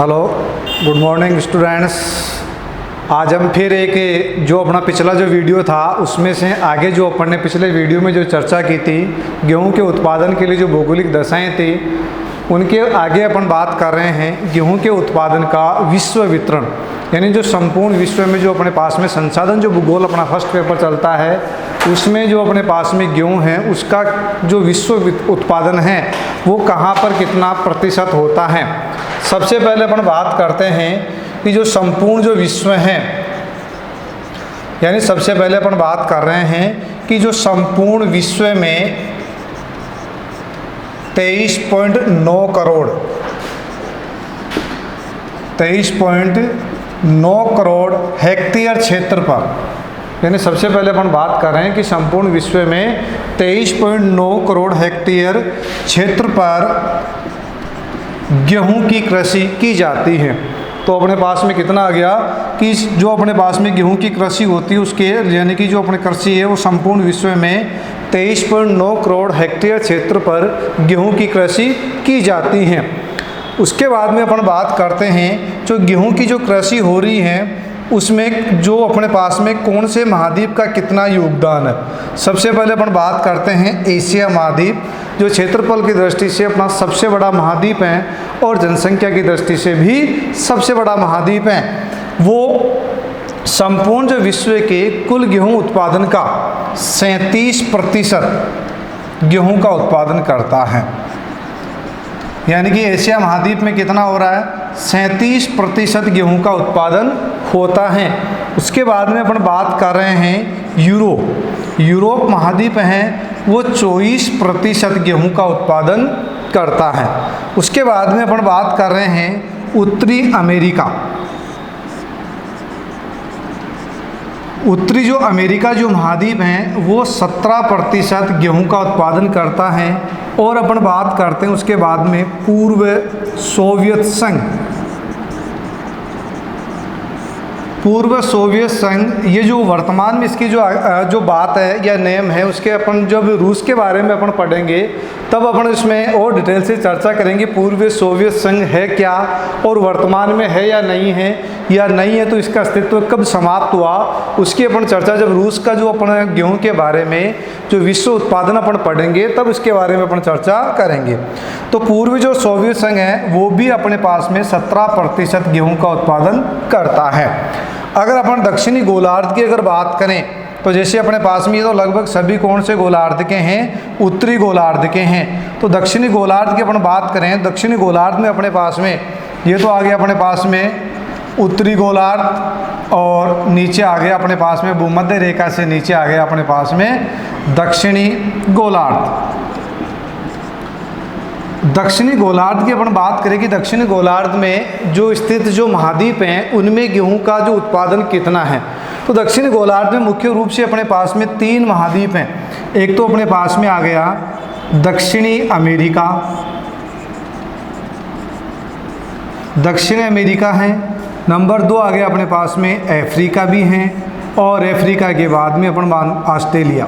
Hello, good morning students. आज हम फिर एक जो अपना पिछला जो वीडियो था उसमें से आगे जो अपन ने पिछले वीडियो में जो चर्चा की थी गेहूं के उत्पादन के लिए जो भौगोलिक दशाएं थी उनके आगे अपन बात कर रहे हैं गेहूं के उत्पादन का विश्व वितरण, यानी जो संपूर्ण विश्व में जो अपने पास में संसाधन जो भूगोल अपना फर्स्ट पेपर चलता है उसमें जो अपने पास में गेहूं है उसका जो विश्व उत्पादन है वो कहाँ पर कितना प्रतिशत होता है। सबसे पहले अपन बात करते हैं कि जो संपूर्ण जो विश्व है, यानी सबसे पहले अपन बात कर रहे हैं कि जो संपूर्ण विश्व में 23.9 करोड़ हेक्टेयर क्षेत्र पर, यानी सबसे पहले अपन बात कर रहे हैं कि संपूर्ण विश्व में 23.9 करोड़ हेक्टेयर क्षेत्र पर गेहूं की कृषि की जाती है। तो अपने पास में कितना आ गया कि जो अपने पास में गेहूं की कृषि होती है उसके यानी कि जो अपने कृषि है वो संपूर्ण विश्व में 23.9 करोड़ हेक्टेयर क्षेत्र पर गेहूं की कृषि की जाती है। उसके बाद में अपन बात करते हैं जो गेहूं की जो कृषि हो रही है उसमें जो अपने पास में कौन से महाद्वीप का कितना योगदान है। सबसे पहले अपन बात करते हैं एशिया महाद्वीप, जो क्षेत्रफल की दृष्टि से अपना सबसे बड़ा महाद्वीप है और जनसंख्या की दृष्टि से भी सबसे बड़ा महाद्वीप है। वो संपूर्ण जो विश्व के कुल गेहूं उत्पादन का 37% गेहूं का उत्पादन करता है, यानी कि एशिया महाद्वीप में कितना हो रहा है 37% गेहूं का उत्पादन होता है। उसके बाद में अपन बात कर रहे हैं यूरोप महाद्वीप है वो 24% गेहूं का उत्पादन करता है। उसके बाद में अपन बात कर रहे हैं उत्तरी जो अमेरिका जो महाद्वीप हैं वो 17% गेहूं का उत्पादन करता है। और अपन बात करते हैं उसके बाद में पूर्व सोवियत संघ, ये जो वर्तमान में इसकी जो बात है या नेम है उसके अपन जब रूस के बारे में अपन पढ़ेंगे तब अपन इसमें और डिटेल से चर्चा करेंगे पूर्व सोवियत संघ है क्या और वर्तमान में है या नहीं है तो इसका अस्तित्व कब समाप्त हुआ, उसकी अपन चर्चा जब रूस का जो अपन गेहूं के बारे में जो विश्व उत्पादन अपन पढ़ेंगे तब इसके बारे में अपन चर्चा करेंगे। तो पूर्व जो सोवियत संघ है वो भी अपने पास में 17% गेहूं का उत्पादन करता है। अगर अपन दक्षिणी गोलार्ध की अगर बात करें तो जैसे अपने पास में ये तो लगभग सभी कौन से गोलार्ध के हैं, उत्तरी गोलार्ध के हैं। तो दक्षिणी गोलार्ध की अपन बात करें, दक्षिणी गोलार्ध में अपने पास में ये तो आ गया अपने पास में उत्तरी गोलार्ध और नीचे आ गया अपने पास में भूमध्य रेखा से नीचे आ गया अपने पास में दक्षिणी गोलार्ध। दक्षिणी गोलार्ध की अपन बात करें कि दक्षिणी गोलार्ध में जो स्थित जो महाद्वीप हैं उनमें गेहूं का जो उत्पादन कितना है। तो दक्षिणी गोलार्ध में मुख्य रूप से अपने पास में 3 महाद्वीप हैं। एक तो अपने पास में आ गया दक्षिणी अमेरिका है, नंबर 2 आ गया अपने पास में अफ्रीका भी हैं और अफ्रीका के बाद में अपन ऑस्ट्रेलिया,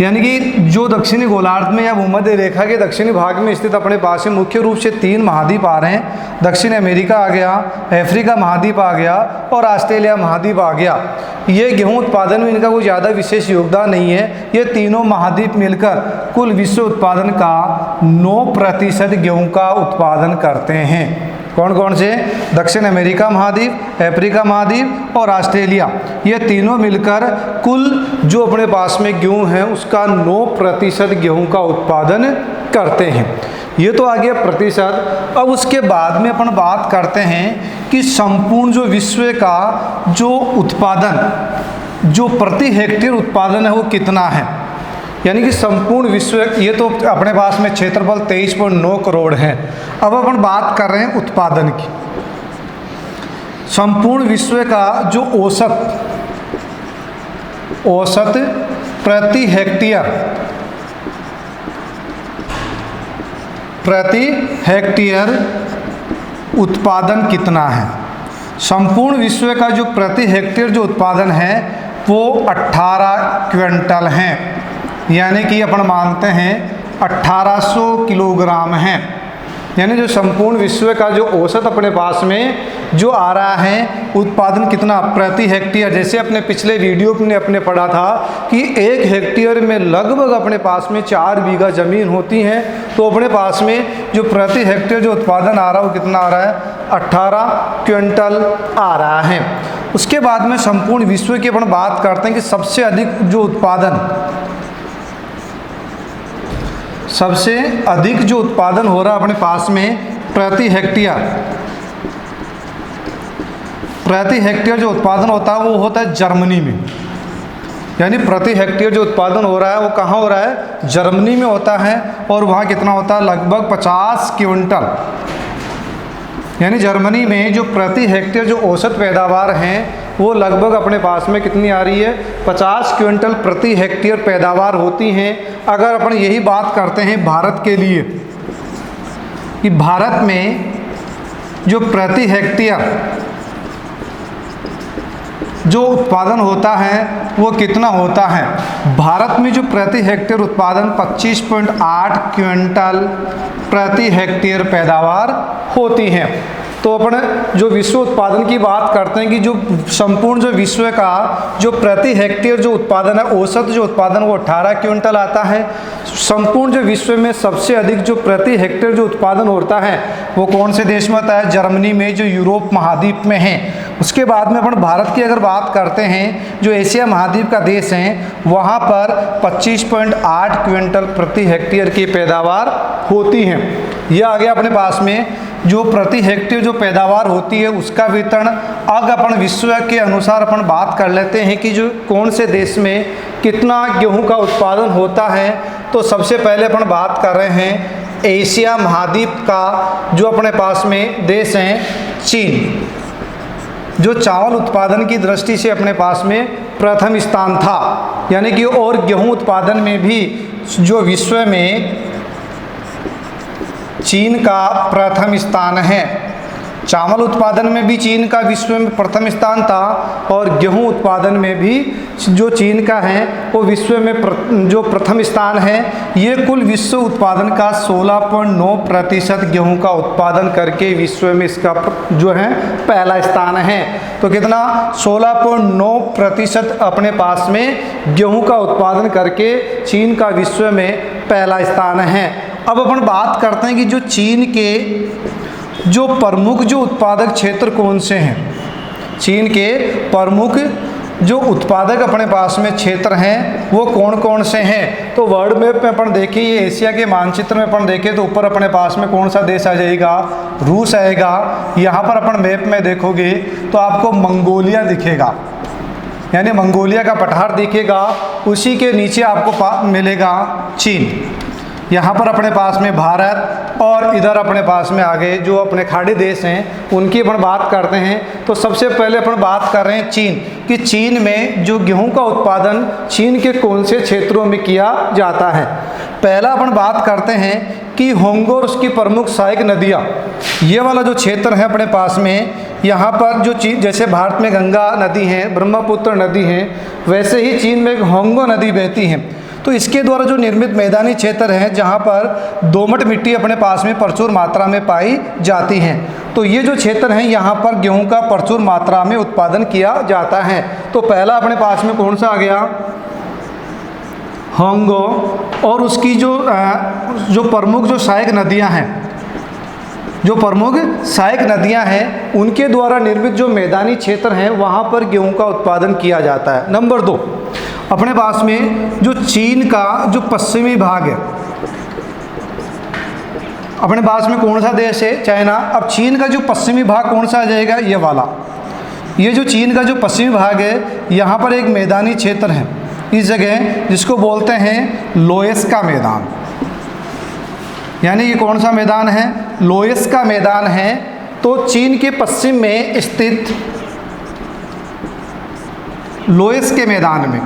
यानी कि जो दक्षिणी गोलार्ध में या भूमध्य रेखा के दक्षिणी भाग में स्थित अपने पास में मुख्य रूप से 3 महाद्वीप आ रहे हैं। दक्षिण अमेरिका आ गया, अफ्रीका महाद्वीप आ गया और ऑस्ट्रेलिया महाद्वीप आ गया। ये गेहूं उत्पादन में इनका कोई ज़्यादा विशेष योगदान नहीं है। ये तीनों महाद्वीप मिलकर कुल विश्व उत्पादन का 9% गेहूं का उत्पादन करते हैं। कौन कौन से? दक्षिण अमेरिका महाद्वीप, अफ्रीका महाद्वीप और ऑस्ट्रेलिया, ये तीनों मिलकर कुल जो अपने पास में गेहूं है उसका 9% गेहूं का उत्पादन करते हैं। ये तो आ गया प्रतिशत। अब उसके बाद में अपन बात करते हैं कि संपूर्ण जो विश्व का जो उत्पादन जो प्रति हेक्टेयर उत्पादन है वो कितना है, यानी कि संपूर्ण विश्व, ये तो अपने पास में क्षेत्रफल 23.9 करोड़ है। अब अपन बात कर रहे हैं उत्पादन की। संपूर्ण विश्व का जो औसत प्रति हेक्टेयर उत्पादन कितना है। संपूर्ण विश्व का जो प्रति हेक्टेयर जो उत्पादन है वो 18 क्विंटल है, यानी कि अपन मानते हैं 1800 किलोग्राम है। यानी जो संपूर्ण विश्व का जो औसत अपने पास में जो आ रहा है उत्पादन कितना प्रति हेक्टेयर, जैसे अपने पिछले वीडियो में अपने पढ़ा था कि 1 हेक्टेयर में लगभग अपने पास में 4 बीघा ज़मीन होती है, तो अपने पास में जो प्रति हेक्टेयर जो उत्पादन आ रहा है वो कितना आ रहा है 18 क्विंटल आ रहा है। उसके बाद में संपूर्ण विश्व की अपन बात करते हैं कि सबसे अधिक जो उत्पादन हो रहा है अपने पास में प्रति हेक्टेयर जो उत्पादन होता है वो होता है जर्मनी में। यानी प्रति हेक्टेयर जो उत्पादन हो रहा है वो कहाँ हो रहा है, जर्मनी में होता है, और वहाँ कितना होता है लगभग 50 क्विंटल। यानी जर्मनी में जो प्रति हेक्टेयर जो औसत पैदावार है वो लगभग अपने पास में कितनी आ रही है, 50 क्विंटल प्रति हेक्टेयर पैदावार होती हैं। अगर अपन यही बात करते हैं भारत के लिए कि भारत में जो प्रति हेक्टेयर जो उत्पादन होता है वो कितना होता है, भारत में जो प्रति हेक्टेयर उत्पादन 25.8 क्विंटल प्रति हेक्टेयर पैदावार होती है। तो अपन जो विश्व उत्पादन की बात करते हैं कि जो संपूर्ण जो विश्व का जो प्रति हेक्टेयर जो उत्पादन है, औसत जो उत्पादन वो 18 क्विंटल आता है। संपूर्ण जो विश्व में सबसे अधिक जो प्रति हेक्टेयर जो उत्पादन होता है वो कौन से देश में होता है, जर्मनी में, जो यूरोप महाद्वीप में है। उसके बाद में अपन भारत की अगर बात करते हैं, जो एशिया महाद्वीप का देश है वहाँ पर 25.8 क्विंटल प्रति हेक्टेयर की पैदावार होती है। यह आ गया अपने पास में जो प्रति हेक्टेयर जो पैदावार होती है उसका वितरण। अब अपन विश्व के अनुसार अपन बात कर लेते हैं कि जो कौन से देश में कितना गेहूं का उत्पादन होता है। तो सबसे पहले अपन बात कर रहे हैं एशिया महाद्वीप का जो अपने पास में देश है चीन, जो चावल उत्पादन की दृष्टि से अपने पास में प्रथम स्थान था। यानी कि और गेहूं उत्पादन में भी जो विश्व में चीन का प्रथम स्थान है। चावल उत्पादन में भी चीन का विश्व में प्रथम स्थान था, और गेहूं उत्पादन में भी जो चीन का है वो विश्व में जो प्रथम स्थान है। ये कुल विश्व उत्पादन का 16.9% गेहूं का उत्पादन करके विश्व में इसका जो है पहला स्थान है। तो कितना 16.9% अपने पास में गेहूं का उत्पादन करके चीन का विश्व में पहला स्थान है। अब अपन बात करते हैं कि जो चीन के जो प्रमुख जो उत्पादक क्षेत्र कौन से हैं। चीन के प्रमुख जो उत्पादक अपने पास में क्षेत्र हैं वो कौन कौन से हैं। तो वर्ल्ड मैप में अपन देखें, ये एशिया के मानचित्र में अपन देखें तो ऊपर अपने पास में कौन सा देश आ जाएगा, रूस आएगा। यहाँ पर अपन मैप में देखोगे तो आपको मंगोलिया दिखेगा, यानी मंगोलिया का पठार दिखेगा। उसी के नीचे आपको मिलेगा चीन। यहाँ पर अपने पास में भारत, और इधर अपने पास में आगे जो अपने खाड़ी देश हैं उनकी अपन बात करते हैं। तो सबसे पहले अपन बात कर रहे हैं चीन कि चीन में जो गेहूं का उत्पादन चीन के कौन से क्षेत्रों में किया जाता है। पहला अपन बात करते हैं कि होंगो और उसकी प्रमुख सहायक नदियाँ, ये वाला जो क्षेत्र है अपने पास में, यहाँ पर जो चीन जैसे भारत में गंगा नदी है, ब्रह्मपुत्र नदी है, वैसे ही चीन में एक होंगो नदी बहती है। तो इसके द्वारा जो निर्मित मैदानी क्षेत्र हैं जहाँ पर दोमट मिट्टी अपने पास में प्रचुर मात्रा में पाई जाती है, तो ये जो क्षेत्र हैं यहाँ पर गेहूं का प्रचुर मात्रा में उत्पादन किया जाता है। तो पहला अपने पास में कौन सा आ गया, होंगो, और उसकी जो प्रमुख जो सहायक नदियाँ हैं, जो प्रमुख सहायक नदियाँ हैं उनके द्वारा निर्मित जो मैदानी क्षेत्र हैं वहाँ पर गेहूं का उत्पादन किया जाता है। नंबर 2 अपने पास में जो चीन का जो पश्चिमी भाग है, अपने पास में कौन सा देश है, चाइना। अब चीन का जो पश्चिमी भाग कौन सा आ जाएगा, ये वाला। ये जो चीन का जो पश्चिमी भाग है यहाँ पर एक मैदानी क्षेत्र है इस जगह, जिसको बोलते हैं लोएस का मैदान। यानी ये कौन सा मैदान है, लोएस का मैदान है। तो चीन के पश्चिम में स्थित लोएस के मैदान में,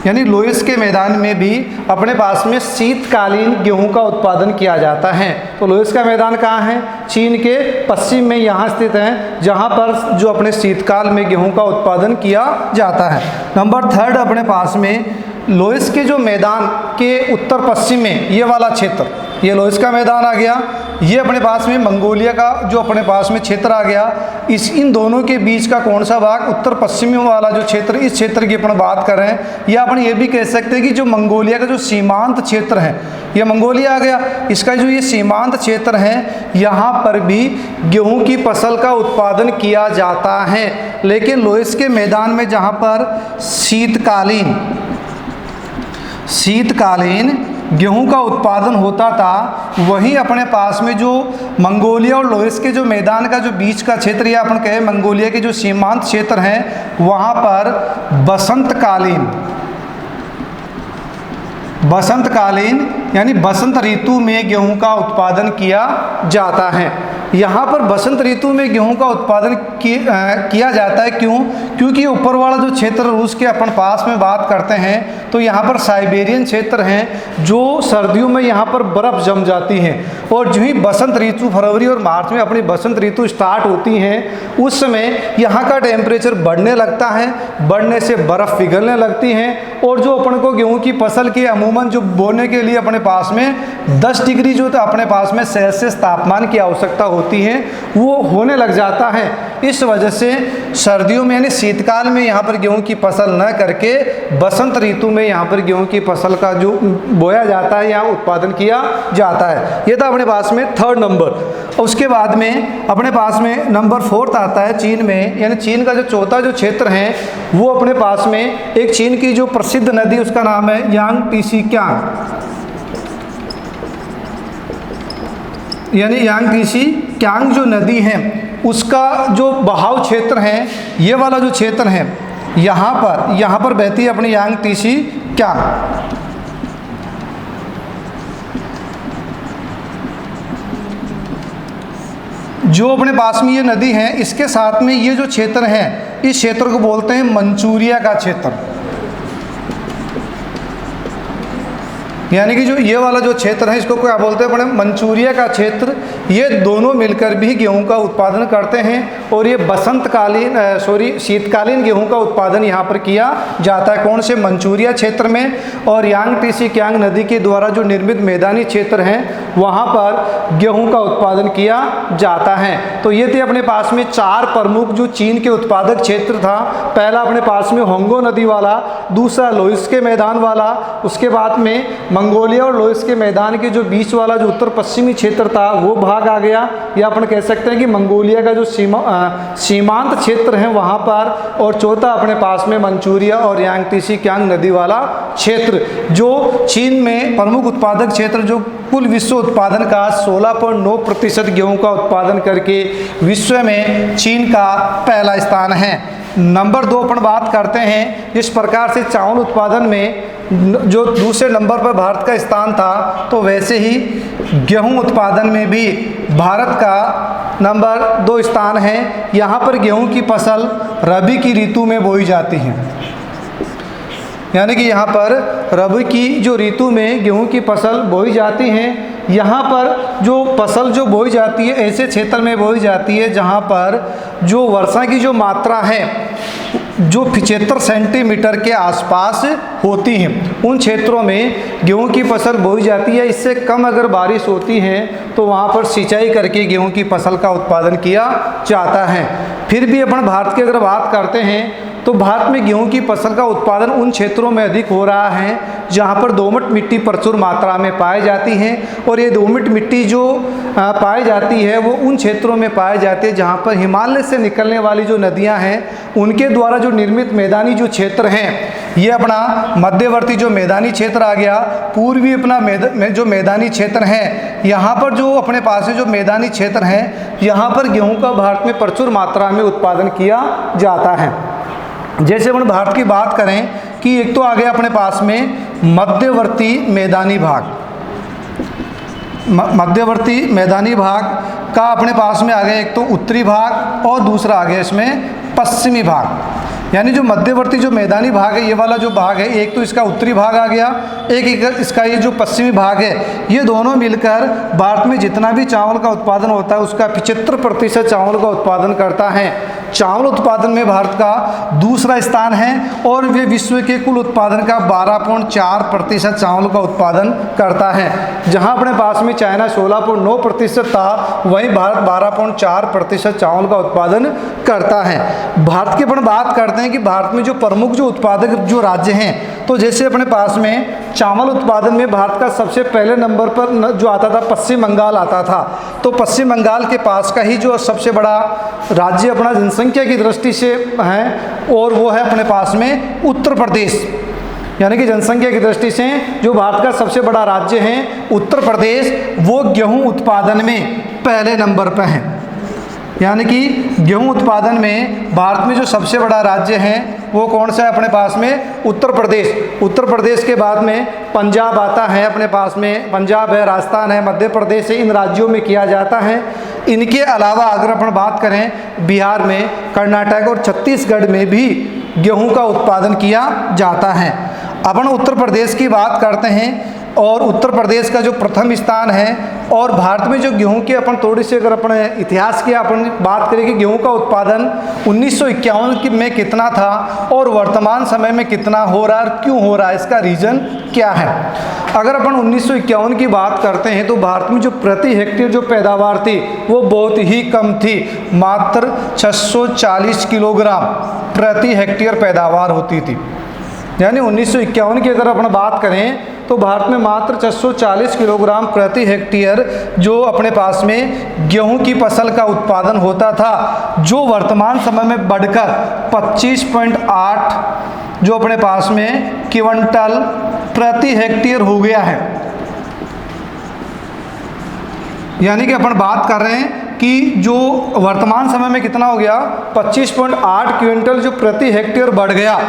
यानी लोएस के मैदान में भी अपने पास में शीतकालीन गेहूं का उत्पादन किया जाता है। तो लोएस का मैदान कहाँ है, चीन के पश्चिम में यहाँ स्थित है, जहाँ पर जो अपने शीतकाल में गेहूं का उत्पादन किया जाता है। नंबर 3 अपने पास में लोएस के जो मैदान के उत्तर पश्चिम में ये वाला क्षेत्र, ये लोएस का मैदान आ गया। ये अपने पास में मंगोलिया का जो अपने पास में क्षेत्र आ गया। इन दोनों के बीच का कौन सा भाग, उत्तर पश्चिमी वाला जो क्षेत्र, इस क्षेत्र की अपन बात कर रहे हैं। या अपन ये भी कह सकते हैं कि जो मंगोलिया का जो सीमांत क्षेत्र है, ये मंगोलिया आ गया, इसका जो ये सीमांत क्षेत्र है, यहाँ पर भी गेहूं की फसल का उत्पादन किया जाता है। लेकिन लोएस के मैदान में जहाँ पर शीतकालीन गेहूं का उत्पादन होता था, वहीं अपने पास में जो मंगोलिया और लोएस के जो मैदान का जो बीच का क्षेत्र, या अपन कहें मंगोलिया के जो सीमांत क्षेत्र हैं, वहाँ पर बसंतकालीन यानी बसंत ऋतु में गेहूं का उत्पादन किया जाता है। यहाँ पर बसंत ऋतु में गेहूं का उत्पादन किया जाता है। क्यों? क्योंकि ऊपर वाला जो क्षेत्र रूस के अपन पास में बात करते हैं, तो यहाँ पर साइबेरियन क्षेत्र हैं, जो सर्दियों में यहाँ पर बर्फ़ जम जाती है, और जो ही बसंत ऋतु फरवरी और मार्च में अपनी बसंत ऋतु स्टार्ट होती हैं, उस समय यहाँ का टेम्परेचर बढ़ने लगता है, बढ़ने से बर्फ़ पिघलने लगती है, और जो अपन को गेहूँ की फसल की अमूमन जो बोने के लिए अपने पास में 10 डिग्री जो अपने पास में सेल्सियस तापमान की आवश्यकता होती है, वो होने लग जाता है। इस वजह से सर्दियों में यानी शीतकाल में यहाँ पर गेहूं की फसल न करके बसंत ऋतु में यहाँ पर गेहूं की फसल का जो बोया जाता है, यहाँ उत्पादन किया जाता है। ये था अपने पास में थर्ड नंबर। उसके बाद में अपने पास में नंबर 4 आता है चीन में, यानी चीन का जो चौथा जो क्षेत्र है, वो अपने पास में एक चीन की जो प्रसिद्ध नदी, उसका नाम है यांगटीसी क्यांग, यानी यांगटीसी क्यांग जो नदी है, उसका जो बहाव क्षेत्र है, ये वाला जो क्षेत्र है, यहाँ पर बहती है अपनी यांगटीसी क्यांग। जो अपने पास में ये नदी है, इसके साथ में ये जो क्षेत्र है, इस क्षेत्र को बोलते हैं मंचूरिया का क्षेत्र। यानी कि जो ये वाला जो क्षेत्र है, इसको क्या बोलते हैं अपने, मंचूरिया का क्षेत्र। ये दोनों मिलकर भी गेहूं का उत्पादन करते हैं, और ये शीतकालीन गेहूं का उत्पादन यहाँ पर किया जाता है। कौन से? मंचूरिया क्षेत्र में, और यांगटीसी क्यांग नदी के द्वारा जो निर्मित मैदानी क्षेत्र हैं, वहाँ पर गेहूं का उत्पादन किया जाता है। तो ये थे अपने पास में 4 प्रमुख जो चीन के उत्पादक क्षेत्र था। पहला अपने पास में होंगो नदी वाला, दूसरा लोएस के मैदान वाला, उसके बाद में मंगोलिया और लोएस के मैदान के जो बीच वाला जो उत्तर पश्चिमी क्षेत्र था, वो भाग आ गया, या अपन कह सकते हैं कि मंगोलिया का जो सीमांत क्षेत्र है वहाँ पर, और चौथा अपने पास में मंचूरिया और यांगटीसी क्यांग नदी वाला क्षेत्र, जो चीन में प्रमुख उत्पादक क्षेत्र, जो कुल विश्व उत्पादन का 16.9% गेहूं का उत्पादन करके विश्व में चीन का पहला स्थान है। नंबर 2 अपन बात करते हैं, जिस प्रकार से चावल उत्पादन में जो दूसरे नंबर पर भारत का स्थान था, तो वैसे ही गेहूं उत्पादन में भी भारत का नंबर 2 स्थान है। यहाँ पर गेहूं की फसल रबी की ऋतु में बोई जाती है, यानी कि यहाँ पर रबी की जो ऋतु में गेहूं की फसल बोई जाती हैं। यहाँ पर जो फसल जो बोई जाती है, ऐसे क्षेत्र में बोई जाती है जहाँ पर जो वर्षा की जो मात्रा है, जो 75 सेंटीमीटर के आसपास होती हैं, उन क्षेत्रों में गेहूं की फसल बोई जाती है। इससे कम अगर बारिश होती है, तो वहाँ पर सिंचाई करके गेहूं की फसल का उत्पादन किया जाता है। फिर भी अपन भारत की अगर बात करते हैं, तो भारत में गेहूं की फसल का उत्पादन उन क्षेत्रों में अधिक हो रहा है जहां पर दोमट मिट्टी प्रचुर मात्रा में पाई जाती है, और ये दोमट मिट्टी जो पाई जाती है, वो उन क्षेत्रों में पाई जाती है जहां पर हिमालय से निकलने वाली जो नदियां हैं, उनके द्वारा जो निर्मित मैदानी जो क्षेत्र हैं, ये अपना मध्यवर्ती जो मैदानी क्षेत्र आ गया, पूर्वी अपना जो मैदानी क्षेत्र है, यहाँ पर जो अपने पास जो मैदानी क्षेत्र है, यहाँ पर गेहूं का भारत में प्रचुर मात्रा में उत्पादन किया जाता है। जैसे अपन भारत की बात करें कि एक तो आ गया अपने पास में मध्यवर्ती मैदानी भाग, मध्यवर्ती मैदानी भाग का अपने पास में आ गया एक तो उत्तरी भाग, और दूसरा आ गया इसमें पश्चिमी भाग। यानी जो मध्यवर्ती जो मैदानी भाग है, ये वाला जो भाग है, एक तो इसका उत्तरी भाग आ गया, एक इसका ये जो पश्चिमी भाग है, ये दोनों मिलकर भारत में जितना भी चावल का उत्पादन होता है, उसका 75% चावल का उत्पादन करता है। चावल उत्पादन में भारत का दूसरा स्थान है और वे विश्व के कुल उत्पादन का 12.4% चावल का उत्पादन करता है। जहां अपने पास में चाइना 16.9% था, वहीं भारत 12.4% चावल का उत्पादन करता है। भारत की अपन बात करते हैं कि भारत में जो प्रमुख जो उत्पादक जो राज्य हैं, तो जैसे अपने पास में चावल उत्पादन में भारत का सबसे पहले नंबर पर जो आता था पश्चिम बंगाल आता था। तो पश्चिम बंगाल के पास का ही जो सबसे बड़ा राज्य अपना जनसंख्या की दृष्टि से है और वो है अपने पास में उत्तर प्रदेश। यानी कि जनसंख्या की दृष्टि से जो भारत का सबसे बड़ा राज्य है उत्तर प्रदेश, वो गेहूं उत्पादन में पहले नंबर पर है। यानी कि गेहूं उत्पादन में भारत में जो सबसे बड़ा राज्य है वो कौन सा है अपने पास में? उत्तर प्रदेश। उत्तर प्रदेश के बाद में पंजाब आता है अपने पास में, पंजाब है, राजस्थान है, मध्य प्रदेश है, इन राज्यों में किया जाता है। इनके अलावा अगर अपन बात करें बिहार में, कर्नाटक और छत्तीसगढ़ में भी गेहूं का उत्पादन किया जाता है। अपन उत्तर प्रदेश की बात करते हैं और उत्तर प्रदेश का जो प्रथम स्थान है। और भारत में जो गेहूं की अपन थोड़ी सी अगर अपने इतिहास की अपन बात करें कि गेहूं का उत्पादन 1951 में कितना था और वर्तमान समय में कितना हो रहा है और क्यों हो रहा है, इसका रीज़न क्या है। अगर अपन 1951 की बात करते हैं तो भारत में जो प्रति हेक्टेयर जो पैदावार थी वो बहुत ही कम थी, मात्र 640 किलोग्राम प्रति हेक्टेयर पैदावार होती थी। यानी 1951 की अगर अपन बात करें तो भारत में मात्र 640 किलोग्राम प्रति हेक्टेयर जो अपने पास में गेहूं की फसल का उत्पादन होता था, जो वर्तमान समय में बढ़कर 25.8 जो अपने पास में क्विंटल प्रति हेक्टेयर हो गया है। यानी कि अपन बात कर रहे हैं कि जो वर्तमान समय में कितना हो गया, 25.8 क्विंटल जो प्रति हेक्टेयर बढ़ गया।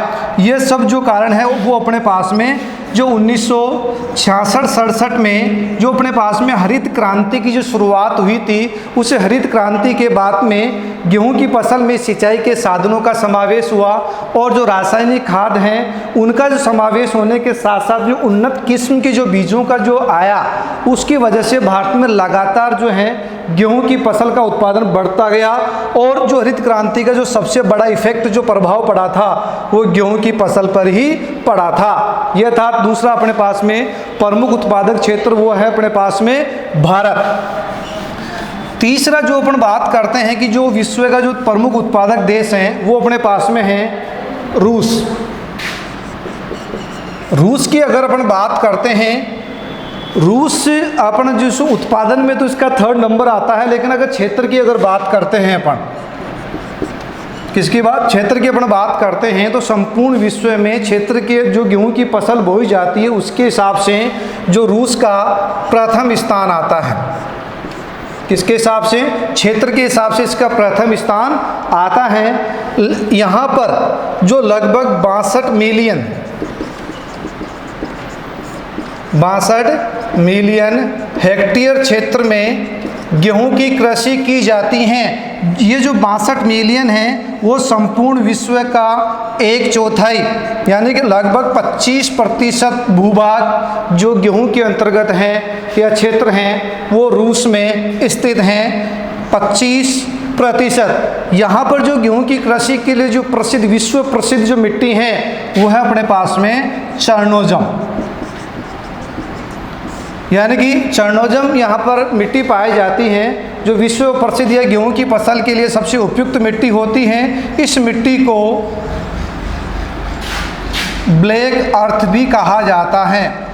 ये सब जो कारण है वो अपने पास में जो 1966-67 में जो अपने पास में हरित क्रांति की जो शुरुआत हुई थी, उस हरित क्रांति के बाद में गेहूं की फसल में सिंचाई के साधनों का समावेश हुआ और जो रासायनिक खाद हैं उनका जो समावेश होने के साथ साथ जो उन्नत किस्म के जो बीजों का जो आया, उसकी वजह से भारत में लगातार जो है गेहूं की फसल का उत्पादन बढ़ता गया। और जो हरित क्रांति का जो सबसे बड़ा इफेक्ट जो प्रभाव पड़ा था वो गेहूं की फसल पर ही पड़ा था। यह था दूसरा अपने पास में प्रमुख उत्पादक क्षेत्र, वो है अपने पास में भारत। तीसरा जो अपन बात करते हैं कि जो विश्व का जो प्रमुख उत्पादक देश हैं वो अपने पास में है रूस। रूस की अगर अपन बात करते हैं, रूस अपन जिस उत्पादन में तो इसका 3rd नंबर आता है, लेकिन अगर क्षेत्र की अगर बात करते हैं अपन, किसकी बात, क्षेत्र की अपन बात करते हैं तो संपूर्ण विश्व में क्षेत्र के जो गेहूं की फसल बोई जाती है उसके हिसाब से जो रूस का प्रथम स्थान आता है। किसके हिसाब से? क्षेत्र के हिसाब से इसका प्रथम स्थान आता है। यहाँ पर जो लगभग 62 मिलियन हेक्टेयर क्षेत्र में गेहूं की कृषि की जाती हैं। ये जो 62 मिलियन हैं वो संपूर्ण विश्व का 1/4 यानी कि लगभग 25% भूभाग जो गेहूं के अंतर्गत हैं या क्षेत्र हैं वो रूस में स्थित हैं। 25%। यहाँ पर जो गेहूं की कृषि के लिए जो प्रसिद्ध विश्व प्रसिद्ध जो मिट्टी है वो है अपने पास में चरनोजम। यानी कि चरनोजम यहाँ पर मिट्टी पाई जाती है जो विश्व प्रसिद्ध या गेहूं की फसल के लिए सबसे उपयुक्त मिट्टी होती है। इस मिट्टी को ब्लैक अर्थ भी कहा जाता है।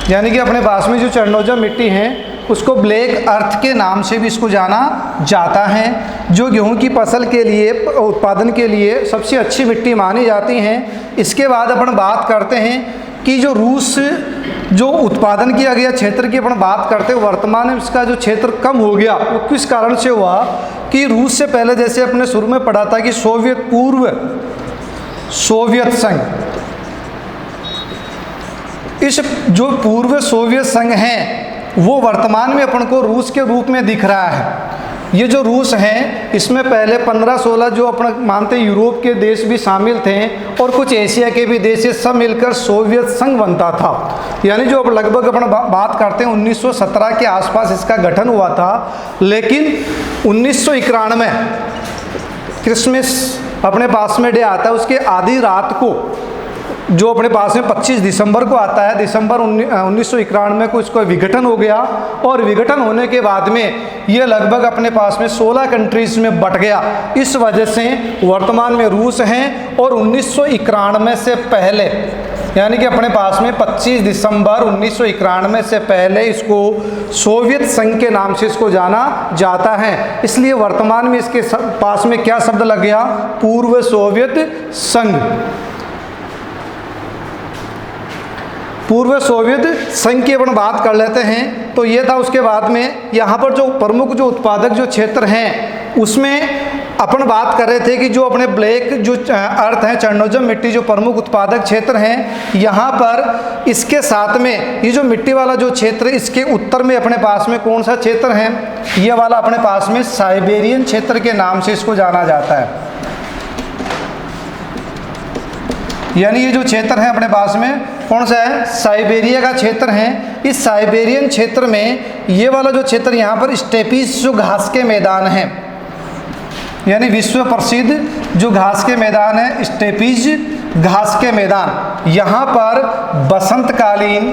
यानी कि अपने पास में जो चरनोजम मिट्टी है उसको ब्लैक अर्थ के नाम से भी इसको जाना जाता है, जो गेहूं की फसल के लिए उत्पादन के लिए सबसे अच्छी मिट्टी मानी जाती हैं। इसके बाद अपन बात करते हैं कि जो रूस जो उत्पादन किया गया क्षेत्र की अपन बात करते हैं, वर्तमान में इसका जो क्षेत्र कम हो गया वो किस कारण से हुआ कि रूस से पहले जैसे अपने शुरू में पढ़ा था कि पूर्व सोवियत संघ, इस जो पूर्व सोवियत संघ है वो वर्तमान में अपन को रूस के रूप में दिख रहा है। ये जो रूस हैं इसमें पहले 15-16 जो अपना मानते यूरोप के देश भी शामिल थे और कुछ एशिया के भी देश, ये सब मिलकर सोवियत संघ बनता था। यानी जो अब लगभग अपन बात करते हैं 1917 के आसपास इसका गठन हुआ था, लेकिन 1991 क्रिसमस अपने पास में डे आता है, उसके आधी रात को जो अपने पास में 25 दिसंबर को आता है, दिसंबर 1991 को इसको विघटन हो गया, और विघटन होने के बाद में ये लगभग अपने पास में 16 कंट्रीज में बट गया। इस वजह से वर्तमान में रूस हैं, और 1991 से पहले यानी कि अपने पास में 25 दिसंबर 1991 से पहले इसको सोवियत संघ के नाम से इसको जाना जाता है। इसलिए वर्तमान में इसके पास में क्या शब्द लग गया? पूर्व सोवियत संघ। पूर्व सोवियत संघ की अपन बात कर लेते हैं तो ये था। उसके बाद में यहाँ पर जो प्रमुख जो उत्पादक जो क्षेत्र हैं उसमें अपन बात कर रहे थे कि जो अपने ब्लैक जो अर्थ है, चरणोजम मिट्टी जो प्रमुख उत्पादक क्षेत्र हैं, यहाँ पर इसके साथ में ये जो मिट्टी वाला जो क्षेत्र इसके उत्तर में अपने पास में कौन सा क्षेत्र है? ये वाला अपने पास में साइबेरियन क्षेत्र के नाम से इसको जाना जाता है। यानी ये जो क्षेत्र है अपने पास में कौन सा है? साइबेरिया का क्षेत्र है। इस साइबेरियन क्षेत्र में ये वाला जो क्षेत्र यहाँ पर स्टेपीज जो घास के मैदान हैं, यानी विश्व प्रसिद्ध जो घास के मैदान है, स्टेपीज घास के मैदान, यहाँ पर बसंतकालीन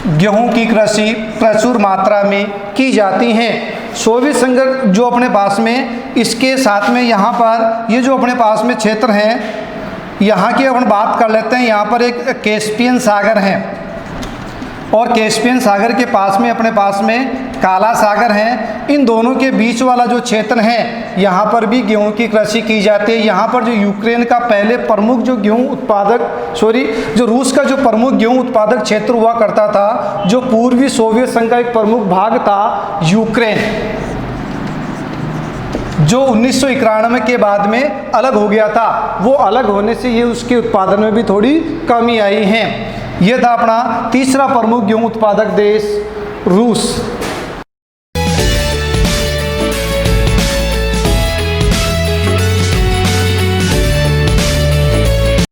गेहूं की कृषि प्रचुर मात्रा में की जाती है। सोवियत संघ जो अपने पास में इसके साथ में यहाँ पर ये जो अपने पास में क्षेत्र हैं, यहाँ की अपन बात कर लेते हैं। यहाँ पर एक कैस्पियन सागर है, और कैस्पियन सागर के पास में अपने पास में काला सागर है। इन दोनों के बीच वाला जो क्षेत्र है, यहाँ पर भी गेहूं की कृषि की जाती है। यहाँ पर जो यूक्रेन का पहले प्रमुख जो गेहूं उत्पादक जो रूस का जो प्रमुख गेहूं उत्पादक क्षेत्र हुआ करता था, जो पूर्वी सोवियत संघ का एक प्रमुख भाग था यूक्रेन, जो 1991 के बाद में अलग हो गया था। वो अलग होने से ये उसके उत्पादन में भी थोड़ी कमी आई है। ये था अपना तीसरा प्रमुख गेहूं उत्पादक देश रूस।